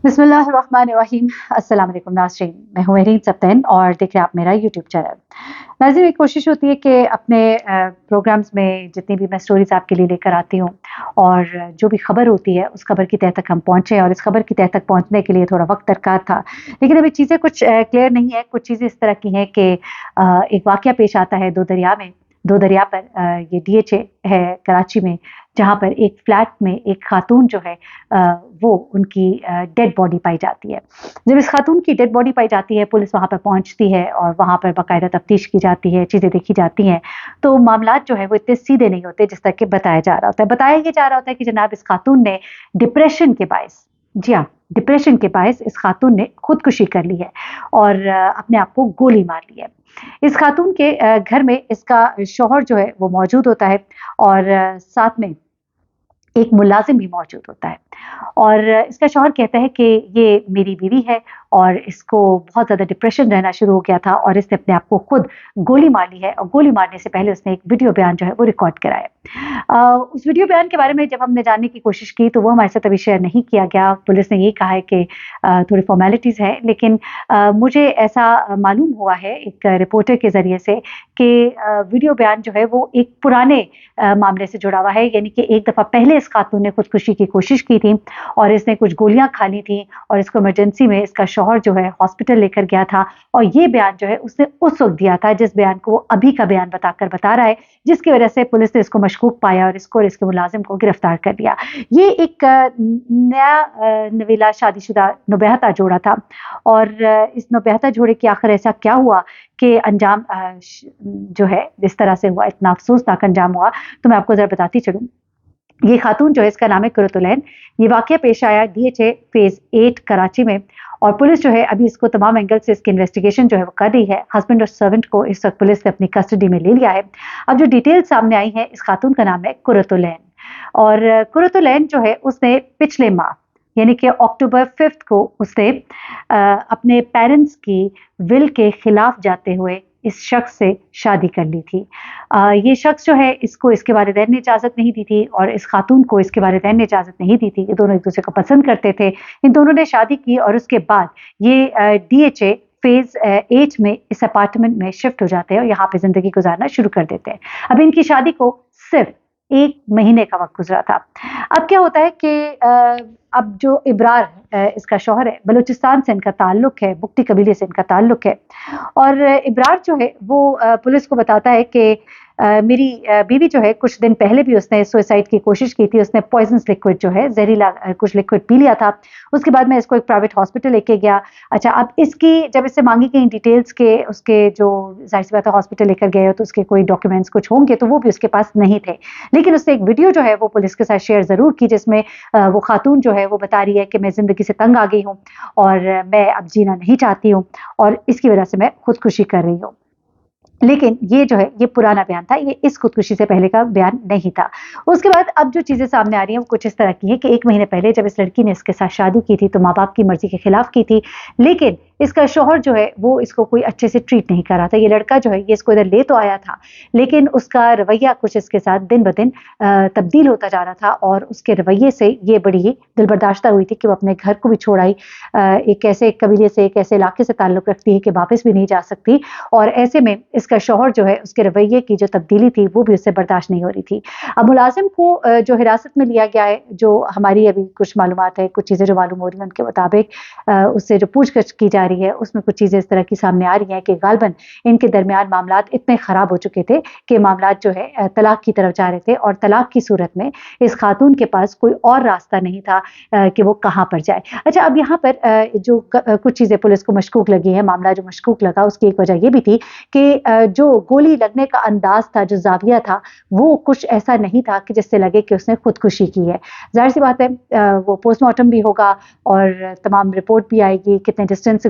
بسم اللہ الرحمن الرحیم۔ السلام علیکم ناظرین، میں ہوں مہرین سبتین اور دیکھ رہے ہیں آپ میرا یوٹیوب چینل۔ ناظرین، ایک کوشش ہوتی ہے کہ اپنے پروگرامز میں جتنی بھی میں سٹوریز آپ کے لیے لے کر آتی ہوں اور جو بھی خبر ہوتی ہے اس خبر کی تہہ تک ہم پہنچیں، اور اس خبر کی تہہ تک پہنچنے کے لیے تھوڑا وقت درکار تھا، لیکن ابھی چیزیں کچھ کلیئر نہیں ہے۔ کچھ چیزیں اس طرح کی ہیں کہ ایک واقعہ پیش آتا ہے دو دریا پر، یہ ڈی ایچ اے ہے کراچی میں، جہاں پر ایک فلیٹ میں ایک خاتون جو ہے وہ ان کی ڈیڈ باڈی پائی جاتی ہے۔ جب اس خاتون کی ڈیڈ باڈی پائی جاتی ہے، پولیس وہاں پر پہنچتی ہے اور وہاں پر باقاعدہ تفتیش کی جاتی ہے، چیزیں دیکھی جاتی ہیں، تو معاملات جو ہے وہ اتنے سیدھے نہیں ہوتے جس طرح کہ بتایا جا رہا ہوتا ہے۔ بتایا یہ جا رہا ہوتا ہے کہ جناب اس خاتون نے ڈپریشن کے باعث، جی ہاں، ڈپریشن کے باعث اس خاتون نے خودکشی کر لی ہے اور اپنے آپ کو گولی مار لی ہے۔ اس خاتون کے گھر میں اس کا شوہر جو ہے وہ موجود ہوتا ہے اور ساتھ میں ایک ملازم بھی موجود ہوتا ہے، اور اس کا شوہر کہتا ہے کہ یہ میری بیوی ہے اور اس کو بہت زیادہ ڈپریشن رہنا شروع ہو گیا تھا اور اس نے اپنے آپ کو خود گولی مار لی ہے، اور گولی مارنے سے پہلے اس نے ایک ویڈیو بیان جو ہے وہ ریکارڈ کرایا۔ اس ویڈیو بیان کے بارے میں جب ہم نے جاننے کی کوشش کی تو وہ ہمارے ساتھ ابھی شیئر نہیں کیا گیا۔ پولیس نے یہ کہا ہے کہ تھوڑی فارمیلٹیز ہیں، لیکن مجھے ایسا معلوم ہوا ہے ایک رپورٹر کے ذریعے سے کہ ویڈیو بیان جو ہے وہ ایک پرانے معاملے سے جڑا ہوا ہے، یعنی کہ ایک دفعہ پہلے اس خاتون نے خودکشی کی کوشش کی تھی اور اس نے کچھ گولیاں کھا لی تھیں اور اس کو ایمرجنسی میں اس کا شوہر جو ہے ہاسپٹل لے کر گیا تھا، اور یہ بیان جو ہے اس نے اس وقت دیا تھا جس بیان کو وہ ابھی کا بیان بتا رہا ہے، جس کی وجہ سے پولیس نے اس کو مشکوک پایا اور اس کو اور اس کے ملازم کو گرفتار کر لیا۔ یہ ایک نیا نویلا شادی شدہ نوبہتا جوڑا تھا، اور اس نوبہتا جوڑے کی آخر ایسا کیا ہوا کہ انجام جو ہے اس طرح سے ہوا، اتنا افسوسناک انجام ہوا، تو میں آپ کو ذرا بتاتی چلوں۔ یہ خاتون جو ہے، اس کا نام ہے قرۃ العین۔ یہ واقعہ پیش آیا D H A phase 8 Karachi میں، اور پولیس جو ہے ابھی اس کو تمام اینگل سے اس کی انویسٹیگیشن جو ہے وہ کر رہی ہے۔ ہسبینڈ اور سرونٹ کو اس وقت پولیس نے اپنی کسٹڈی میں لے لیا ہے۔ اب جو ڈیٹیل سامنے آئی ہیں، اس خاتون کا نام ہے قرۃ العین، اور قرۃ العین جو ہے اس نے پچھلے ماہ یعنی کہ اکتوبر 5 کو اس نے اپنے پیرنٹس کی ول کے خلاف جاتے ہوئے اس شخص سے شادی کر لی تھی۔ یہ شخص جو ہے اس کو اس کے والدین نے اجازت نہیں دی تھی اور اس خاتون کو اس کے والدین نے اجازت نہیں دی تھی۔ یہ دونوں ایک دوسرے کو پسند کرتے تھے، ان دونوں نے شادی کی اور اس کے بعد یہ ڈی ایچ اے فیز 8 میں اس اپارٹمنٹ میں شفٹ ہو جاتے ہیں اور یہاں پہ زندگی گزارنا شروع کر دیتے ہیں۔ اب ان کی شادی کو صرف 1 مہینے کا وقت گزرا تھا۔ اب کیا ہوتا ہے کہ اب جو ابرار اس کا شوہر ہے، بلوچستان سے ان کا تعلق ہے، بگٹی قبیلے سے ان کا تعلق ہے، اور ابرار جو ہے وہ پولیس کو بتاتا ہے کہ میری بیوی جو ہے کچھ دن پہلے بھی اس نے سوئسائڈ کی کوشش کی تھی، اس نے پوائزنس لکوڈ جو ہے زہریلا کچھ لکوڈ پی لیا تھا، اس کے بعد میں اس کو ایک پرائیویٹ ہاسپٹل لے کے گیا۔ اچھا، اب اس کی جب اس سے مانگی گئی ڈیٹیلز کے اس کے جو ظاہر سی بات ہے ہاسپٹل لے کر گئے ہو تو اس کے کوئی ڈاکیومنٹس کچھ ہوں گے تو وہ بھی اس کے پاس نہیں تھے، لیکن اس نے ایک ویڈیو جو ہے وہ پولیس کے ساتھ شیئر ضرور کی، جس میں وہ خاتون جو ہے وہ بتا رہی ہے کہ میں زندگی سے تنگ آ گئی ہوں اور میں اب جینا نہیں چاہتی ہوں اور اس کی وجہ سے میں خودکشی کر رہی ہوں۔ لیکن یہ جو ہے یہ پرانا بیان تھا، یہ اس خودکشی سے پہلے کا بیان نہیں تھا۔ اس کے بعد اب جو چیزیں سامنے آ رہی ہیں وہ کچھ اس طرح کی ہیں کہ 1 مہینے پہلے جب اس لڑکی نے اس کے ساتھ شادی کی تھی تو ماں باپ کی مرضی کے خلاف کی تھی، لیکن اس کا شوہر جو ہے وہ اس کو کوئی اچھے سے ٹریٹ نہیں کر رہا تھا۔ یہ لڑکا جو ہے یہ اس کو ادھر لے تو آیا تھا، لیکن اس کا رویہ کچھ اس کے ساتھ دن بدن تبدیل ہوتا جا رہا تھا، اور اس کے رویے سے یہ بڑی ہی دل برداشتہ ہوئی تھی کہ وہ اپنے گھر کو بھی چھوڑ آئی، ایک ایسے قبیلے سے، ایک ایسے علاقے سے تعلق رکھتی ہے کہ واپس بھی نہیں جا سکتی، اور ایسے میں اس کا شوہر جو ہے اس کے رویے کی جو تبدیلی تھی وہ بھی اس سے برداشت نہیں ہو رہی تھی۔ اب ملازم کو جو حراست میں لیا گیا ہے، جو ہماری ابھی کچھ معلومات ہے، کچھ چیزیں جو معلوم ہو رہی ہیں ان کے مطابق اس سے جو پوچھ گچھ کی جا رہی ہے اس میں کچھ چیزیں اس طرح کی سامنے آ رہی ہیں کہ غالباً ان کے درمیان معاملات اتنے خراب ہو چکے تھے کہ معاملات جو ہے طلاق کی طرف جا رہے تھے، اور طلاق کی صورت میں اس خاتون کے پاس کوئی اور راستہ نہیں تھا کہ وہ کہاں پر جائے۔ اچھا، اب یہاں پر جو کچھ چیزیں پولیس کو مشکوک لگی ہیں، معاملہ جو مشکوک لگا اس کی ایک وجہ یہ بھی تھی کہ جو گولی لگنے کا انداز تھا، جو زاویہ تھا، وہ کچھ ایسا نہیں تھا کہ جس سے لگے کہ اس نے خودکشی کی ہے۔ ظاہر سی بات ہے وہ پوسٹ مارٹم بھی ہوگا اور تمام رپورٹ بھی آئے گی، کتنے ڈسٹینس سے